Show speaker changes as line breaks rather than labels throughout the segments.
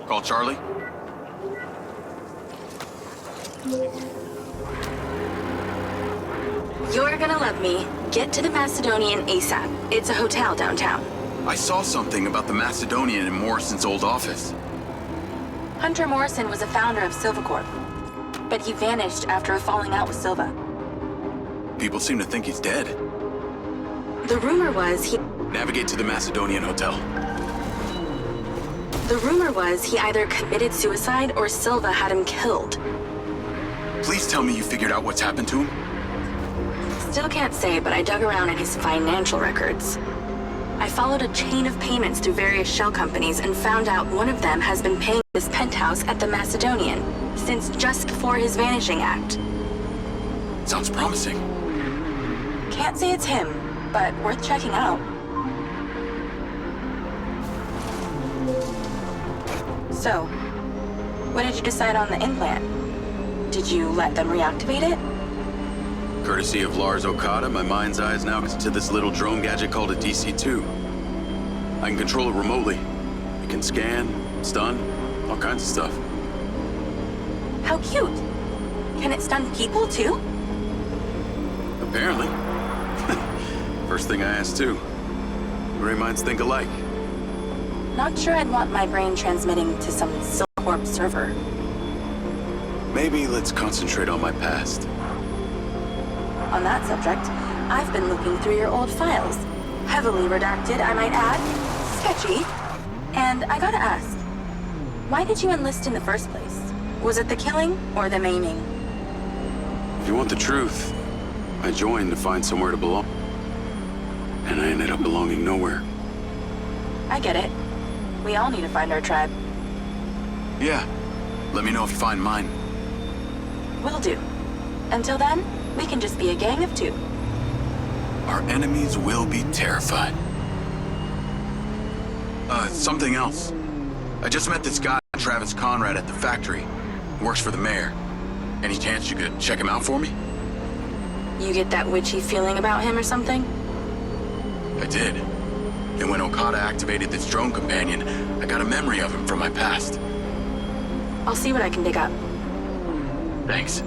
Call Charlie.
You're gonna love me. Get to the Macedonian ASAP. It's a hotel downtown.
I saw something about the Macedonian in Morrison's old office.
Hunter Morrison was a founder of Silva Corp, but he vanished after a falling out with Silva.
People seem to think he's dead.
The rumor was he either committed suicide or Silva had him killed.
Please tell me you figured out what's happened to him.
Still can't say, but I dug around in his financial records. I followed a chain of payments through various shell companies and found out one of them has been paying this penthouse at the Macedonian since just before his vanishing act.
Sounds promising.
Can't say it's him, but worth checking out. So, what did you decide on the implant? Did you let them reactivate it?
Courtesy of Lars Okada, my mind's eye is now to this little drone gadget called a DC-2. I can control it remotely. It can scan, stun, all kinds of stuff.
How cute. Can it stun people too?
Apparently. First thing I asked too. Gray minds think alike.
Not sure I'd want my brain transmitting to some Silvercorp server.
Maybe let's concentrate on my past.
On that subject, I've been looking through your old files. Heavily redacted, I might add. Sketchy. And I gotta ask, why did you enlist in the first place? Was it the killing or the maiming?
If you want the truth, I joined to find somewhere to belong. And I ended up belonging nowhere.
I get it. We all need to find our tribe.
Yeah. Let me know if you find mine.
Will do. Until then, we can just be a gang of two.
Our enemies will be terrified. Something else. I just met this guy, Travis Conrad, at the factory. He works for the mayor. Any chance you could check him out for me?
You get that witchy feeling about him or something?
I did. Then when Okada activated this drone companion, I got a memory of him from my past.
I'll see what I can dig up.
Thanks.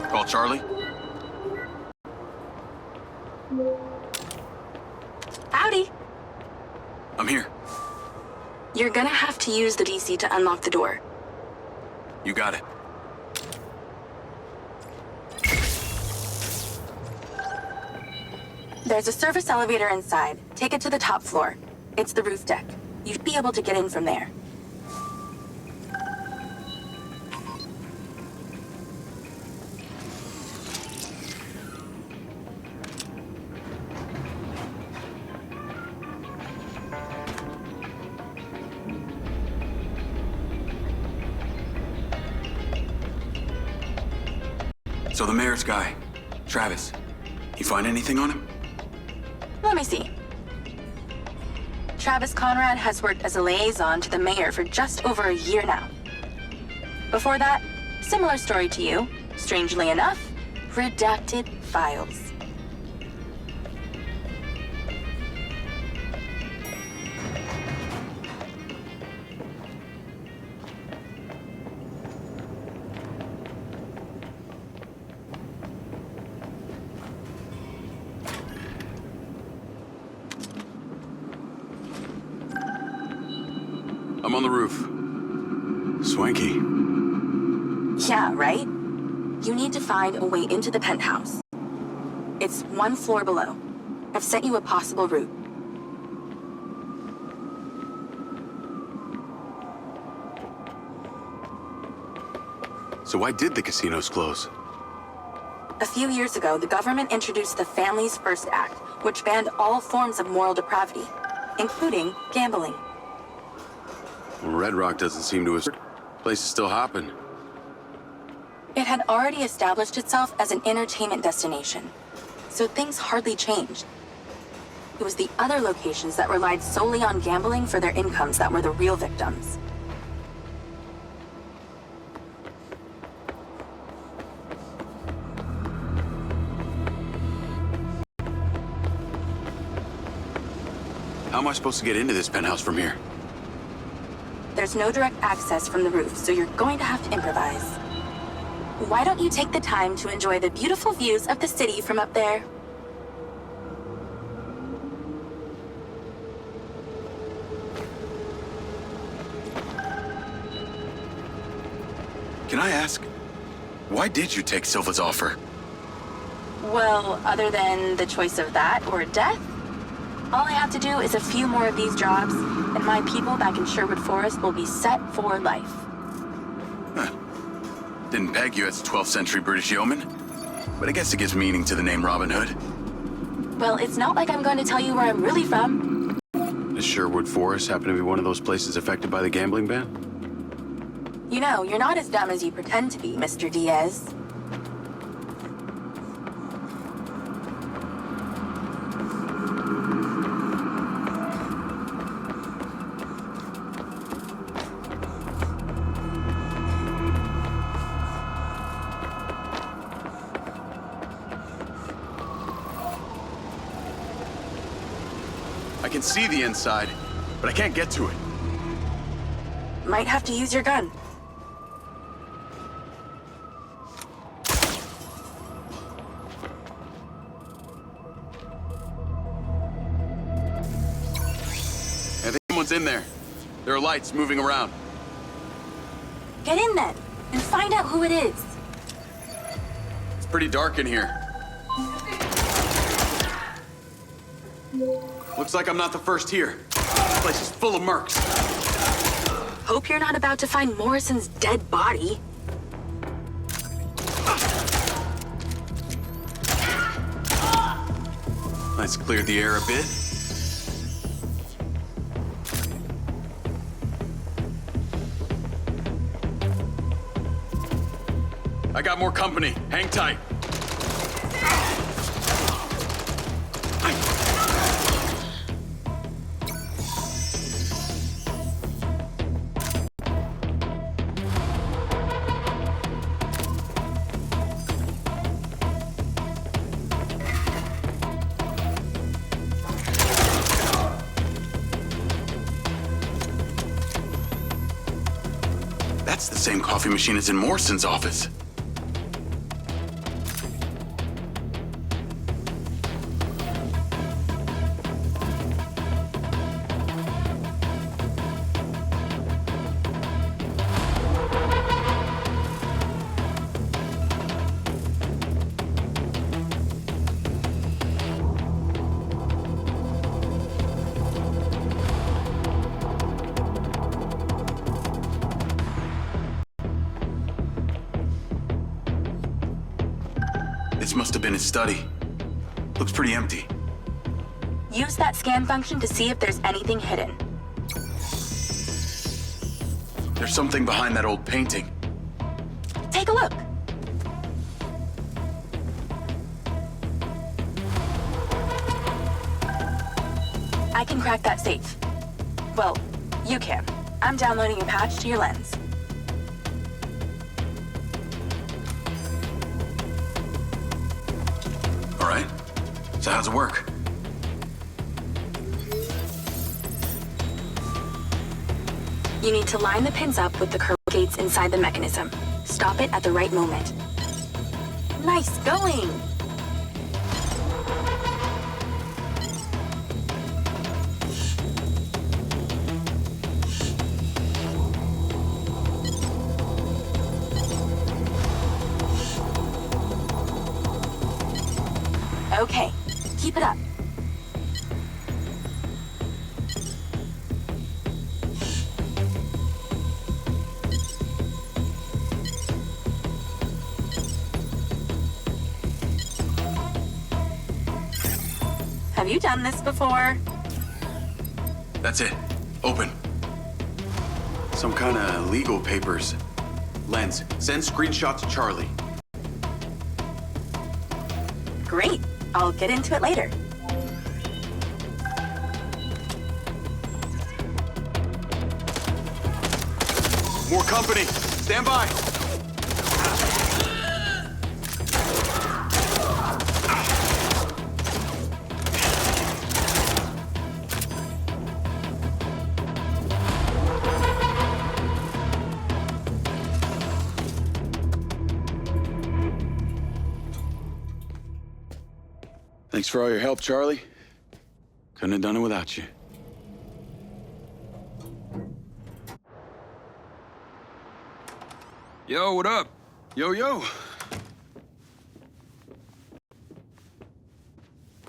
Call Charlie.
Howdy.
I'm here.
You're gonna have to use the DC to unlock the door.
You got it.
There's a service elevator inside. Take it to the top floor. It's the roof deck. You'd be able to get in from there.
So the mayor's guy, Travis, you find anything on him?
Let me see. Travis Conrad has worked as a liaison to the mayor for just over a year now. Before that, similar story to you. Strangely enough, redacted files.
I'm on the roof. Swanky.
Yeah, right? You need to find a way into the penthouse. It's one floor below. I've sent you a possible route.
So why did the casinos close?
A few years ago, the government introduced the Family's First Act, which banned all forms of moral depravity, including gambling.
Red Rock doesn't seem to have... Place is still hopping.
It had already established itself as an entertainment destination, so things hardly changed. It was the other locations that relied solely on gambling for their incomes that were the real victims.
How am I supposed to get into this penthouse from here?
There's no direct access from the roof, so you're going to have to improvise. Why don't you take the time to enjoy the beautiful views of the city from up there?
Can I ask, why did you take Silva's offer?
Well, other than the choice of that or death, all I have to do is a few more of these jobs, and my people back in Sherwood Forest will be set for life.
Huh. Didn't peg you as a 12th century British yeoman, but I guess it gives meaning to the name Robin Hood.
Well, it's not like I'm going to tell you where I'm really from.
Does Sherwood Forest happen to be one of those places affected by the gambling ban?
You know, you're not as dumb as you pretend to be, Mr. Diaz.
I can see the inside, but I can't get to it.
Might have to use your gun.
I think someone's in there. There are lights moving around.
Get in then, and find out who it is.
It's pretty dark in here. Looks like I'm not the first here. This place is full of mercs.
Hope you're not about to find Morrison's dead body.
Let's clear the air a bit. I got more company. Hang tight. That's the same coffee machine as in Morrison's office. This must have been his study. Looks pretty empty.
Use that scan function to see if there's anything hidden.
There's something behind that old painting.
Take a look. I can crack that safe. Well, you can. I'm downloading a patch to your lens.
All right. So how's it work?
You need to line the pins up with the curved gates inside the mechanism. Stop it at the right moment. Nice going! Have you done this before?
That's it. Open. Some kind of legal papers. Lens, send screenshot to Charlie.
Great. I'll get into it later.
More company. Stand by. Thanks for all your help, Charlie. Couldn't have done it without you.
Yo, what up?
Yo, yo.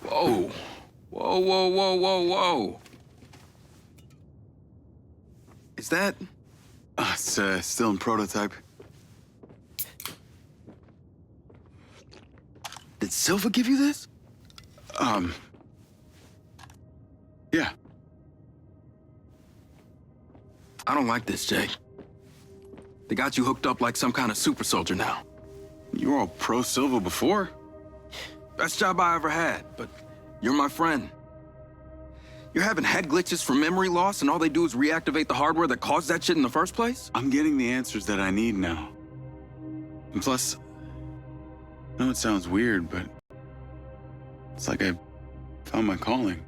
Whoa. Whoa, whoa, whoa, whoa, whoa. Is that...
It's still in prototype.
Did Silva give you this?
Yeah.
I don't like this, Jake. They got you hooked up like some kind of super soldier now.
You were all pro-Silva before.
Best job I ever had, but you're my friend. You're having head glitches from memory loss, and all they do is reactivate the hardware that caused that shit in the first place?
I'm getting the answers that I need now. And plus, I know it sounds weird, but it's like I found my calling.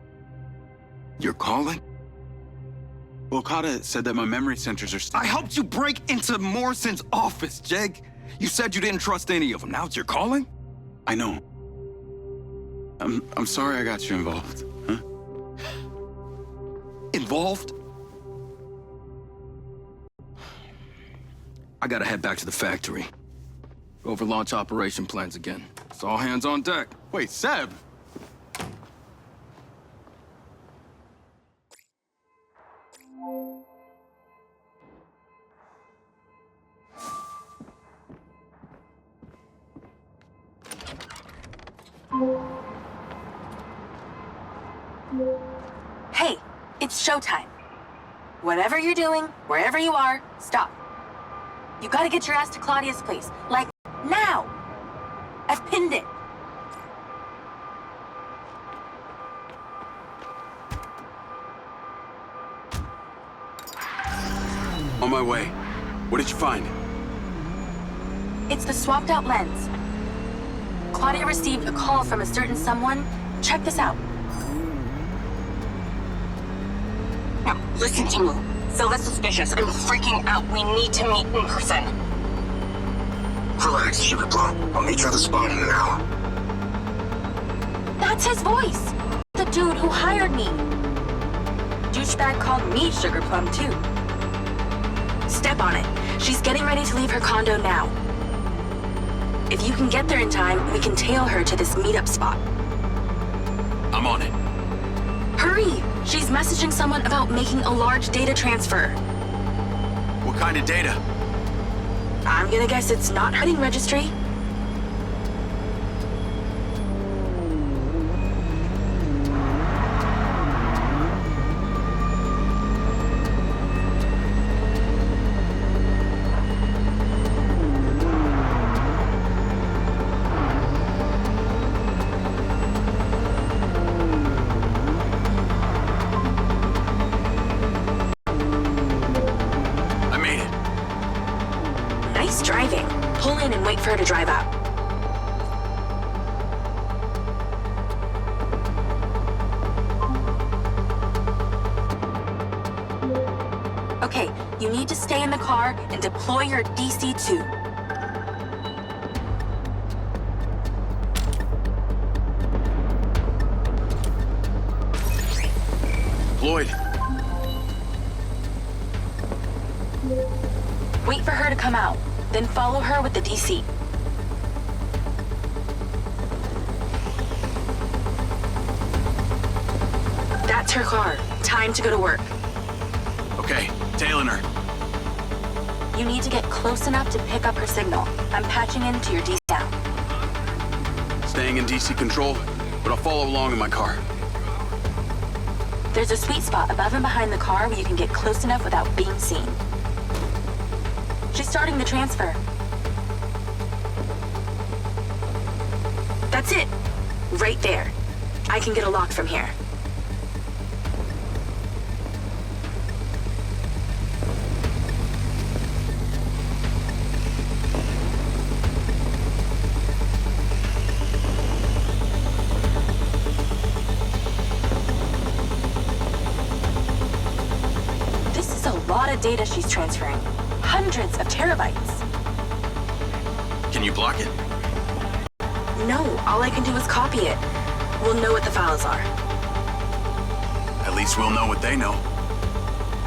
Your calling?
Well, Okada said that my memory centers are
I helped you break into Morrison's office, Jake. You said you didn't trust any of them. Now it's your calling?
I know. I'm sorry I got you involved, huh?
Involved? I gotta head back to the factory. Go over launch operation plans again. It's all hands on deck.
Wait, Seb!
Hey, it's showtime. Whatever you're doing, wherever you are, stop. You gotta get your ass to Claudia's place. Like, now! I've pinned it.
On my way. What did you find?
It's the swapped out lens. Claudia received a call from a certain someone. Check this out.
Now, listen to me. Silva's suspicious. I'm freaking out. We need to meet in person.
Relax, Sugar Plum. I'll meet you at the spot in an hour.
That's his voice! The dude who hired me. Douchebag called me Sugar Plum, too. Step on it. She's getting ready to leave her condo now. If you can get there in time, we can tail her to this meetup spot.
I'm on it.
Hurry! She's messaging someone about making a large data transfer.
What kind of data?
I'm gonna guess it's not hunting registry. Driving. Pull in and wait for her to drive out. Okay, you need to stay in the car and deploy your DC-2.
Deployed.
Wait for her to come out. Then follow her with the DC. That's her car. Time to go to work.
Okay, tailing her.
You need to get close enough to pick up her signal. I'm patching into your DC now.
Staying in DC control, but I'll follow along in my car.
There's a sweet spot above and behind the car where you can get close enough without being seen. She's starting the transfer. That's it. Right there. I can get a lock from here. This is a lot of data she's transferring. Hundreds of terabytes.
Can you block it?
No, all I can do is copy it. We'll know what the files are.
At least we'll know what they know.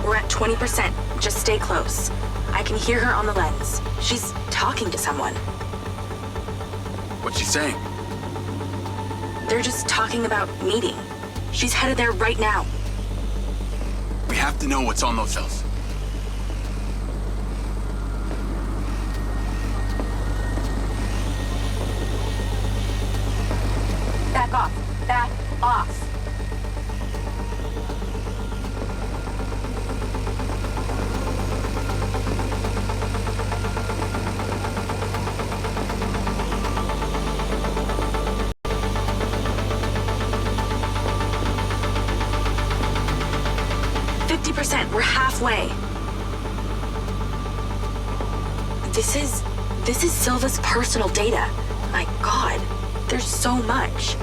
We're at 20%. Just stay close. I can hear her on the lens. She's talking to someone.
What's she saying?
They're just talking about meeting. She's headed there right now.
We have to know what's on those cells.
Back off. Back off. We're halfway. This is Silva's personal data. My God, there's so much.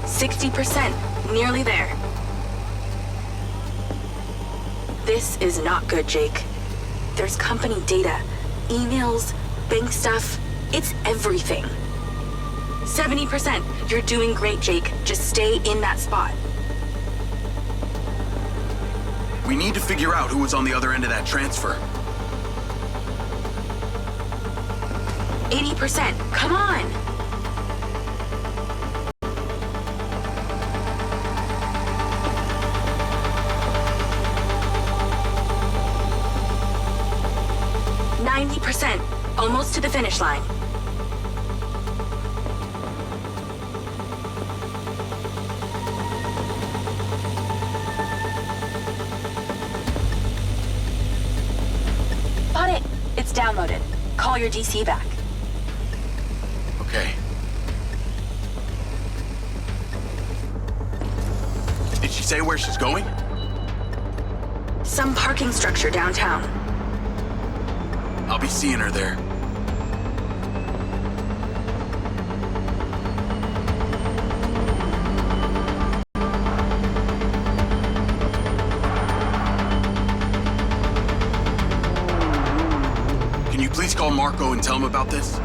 60%, nearly there. This is not good, Jake. There's company data, emails, bank stuff. It's everything. 70%. You're doing great, Jake. Just stay in that spot.
We need to figure out who was on the other end of that transfer.
80%. Come on. %. Almost to the finish line. Got it. It's downloaded. Call your DC back.
Okay. Did she say where she's going?
Some parking structure downtown.
I'll be seeing her there. Can you please call Marco and tell him about this?